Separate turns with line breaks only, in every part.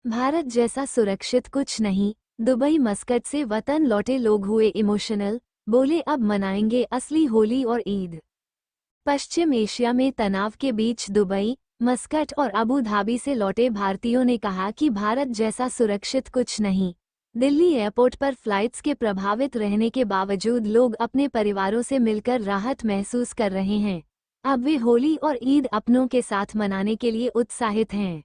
भारत जैसा सुरक्षित कुछ नहीं। दुबई मस्कट से वतन लौटे लोग हुए इमोशनल, बोले अब मनाएंगे असली होली और ईद। पश्चिम एशिया में तनाव के बीच दुबई, मस्कट और अबू धाबी से लौटे भारतीयों ने कहा कि भारत जैसा सुरक्षित कुछ नहीं। दिल्ली एयरपोर्ट पर फ्लाइट्स के प्रभावित रहने के बावजूद लोग अपने परिवारों से मिलकर राहत महसूस कर रहे हैं। अब वे होली और ईद अपनों के साथ मनाने के लिए उत्साहित हैं।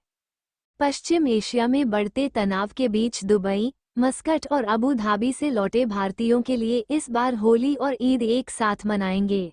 पश्चिम एशिया में बढ़ते तनाव के बीच दुबई, मस्कट और अबू धाबी से लौटे भारतीयों के लिए इस बार होली और ईद एक साथ मनाएंगे।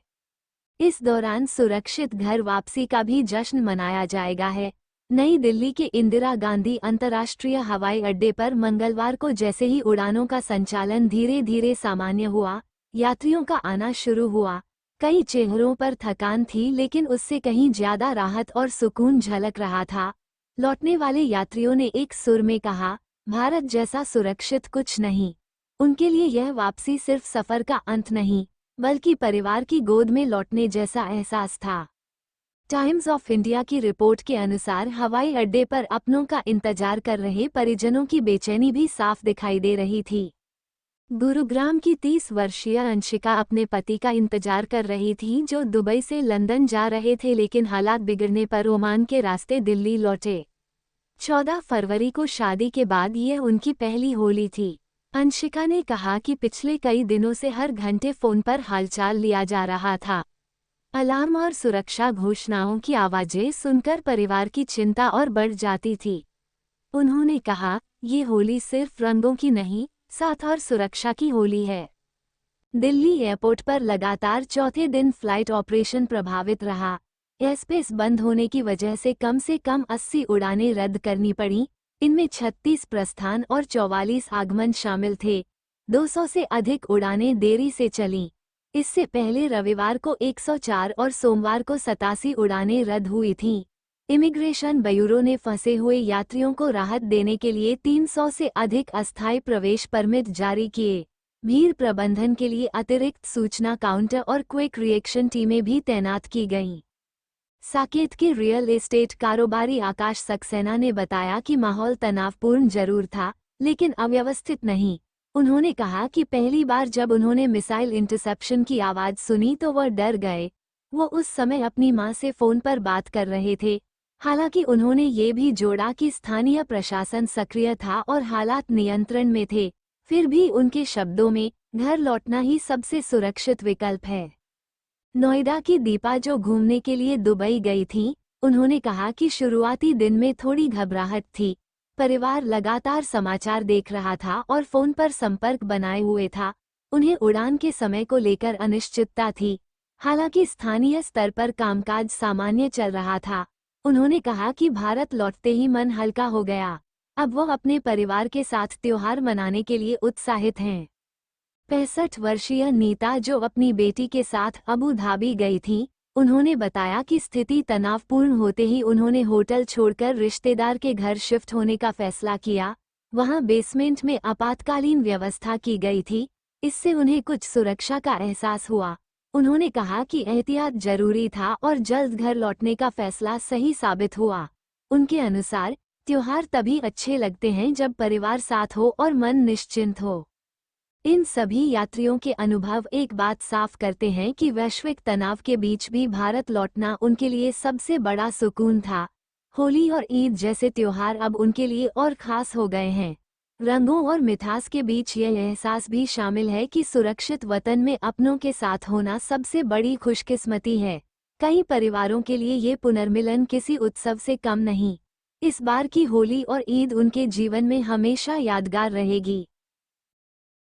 इस दौरान सुरक्षित घर वापसी का भी जश्न मनाया जाएगा है। नई दिल्ली के इंदिरा गांधी अंतर्राष्ट्रीय हवाई अड्डे पर मंगलवार को जैसे ही उड़ानों का संचालन धीरे धीरे सामान्य हुआ, यात्रियों का आना शुरू हुआ। कई चेहरों पर थकान थी, लेकिन उससे कहीं ज्यादा राहत और सुकून झलक रहा था। लौटने वाले यात्रियों ने एक सुर में कहा, भारत जैसा सुरक्षित कुछ नहीं। उनके लिए यह वापसी सिर्फ सफर का अंत नहीं, बल्कि परिवार की गोद में लौटने जैसा एहसास था। टाइम्स ऑफ इंडिया की रिपोर्ट के अनुसार हवाई अड्डे पर अपनों का इंतजार कर रहे परिजनों की बेचैनी भी साफ दिखाई दे रही थी। गुरुग्राम की 30 वर्षीय अंशिका अपने पति का इंतजार कर रही थी, जो दुबई से लंदन जा रहे थे, लेकिन हालात बिगड़ने पर ओमान के रास्ते दिल्ली लौटे। 14 फरवरी को शादी के बाद यह उनकी पहली होली थी। अंशिका ने कहा कि पिछले कई दिनों से हर घंटे फोन पर हालचाल लिया जा रहा था। अलार्म और सुरक्षा घोषणाओं की आवाजें सुनकर परिवार की चिंता और बढ़ जाती थी। उन्होंने कहा, ये होली सिर्फ रंगों की नहीं, साथ और सुरक्षा की होली है। दिल्ली एयरपोर्ट पर लगातार चौथे दिन फ्लाइट ऑपरेशन प्रभावित रहा। एयरस्पेस बंद होने की वजह से कम 80 उड़ानें रद्द करनी पड़ी। इनमें 36 प्रस्थान और 44 आगमन शामिल थे। 200 से अधिक उड़ानें देरी से चलीं। इससे पहले रविवार को 104 और सोमवार को 87 उड़ानें रद्द हुई थीं। इमिग्रेशन ब्यूरो ने फंसे हुए यात्रियों को राहत देने के लिए 300 से अधिक अस्थायी प्रवेश परमिट जारी किए। भीड़ प्रबंधन के लिए अतिरिक्त सूचना काउंटर और क्विक रिएक्शन टीमें भी तैनात की गईं। साकेत के रियल एस्टेट कारोबारी आकाश सक्सेना ने बताया कि माहौल तनावपूर्ण जरूर था, लेकिन अव्यवस्थित नहीं। उन्होंने कहा कि पहली बार जब उन्होंने मिसाइल इंटरसेप्शन की आवाज सुनी तो वह डर गए। वो उस समय अपनी मां से फोन पर बात कर रहे थे। हालांकि उन्होंने ये भी जोड़ा कि स्थानीय प्रशासन सक्रिय था और हालात नियंत्रण में थे। फिर भी उनके शब्दों में, घर लौटना ही सबसे सुरक्षित विकल्प है। नोएडा की दीपा, जो घूमने के लिए दुबई गई थीं, उन्होंने कहा कि शुरुआती दिन में थोड़ी घबराहट थी। परिवार लगातार समाचार देख रहा था और फोन पर संपर्क बनाए हुए था। उन्हें उड़ान के समय को लेकर अनिश्चितता थी। हालांकि स्थानीय स्तर पर कामकाज सामान्य चल रहा था। उन्होंने कहा कि भारत लौटते ही मन हल्का हो गया। अब वो अपने परिवार के साथ त्योहार मनाने के लिए उत्साहित हैं। 65 वर्षीय नीता, जो अपनी बेटी के साथ अबू धाबी गई थीं, उन्होंने बताया कि स्थिति तनावपूर्ण होते ही उन्होंने होटल छोड़कर रिश्तेदार के घर शिफ्ट होने का फैसला किया। वहां बेसमेंट में आपातकालीन व्यवस्था की गई थी। इससे उन्हें कुछ सुरक्षा का एहसास हुआ। उन्होंने कहा कि एहतियात जरूरी था और जल्द घर लौटने का फैसला सही साबित हुआ। उनके अनुसार, त्योहार तभी अच्छे लगते हैं जब परिवार साथ हो और मन निश्चिंत हो। इन सभी यात्रियों के अनुभव एक बात साफ करते हैं कि वैश्विक तनाव के बीच भी भारत लौटना उनके लिए सबसे बड़ा सुकून था। होली और ईद जैसे त्योहार अब उनके लिए और खास हो गए हैं। रंगों और मिठास के बीच यह एहसास भी शामिल है कि सुरक्षित वतन में अपनों के साथ होना सबसे बड़ी खुशकिस्मती है। कई परिवारों के लिए ये पुनर्मिलन किसी उत्सव से कम नहीं। इस बार की होली और ईद उनके जीवन में हमेशा यादगार रहेगी।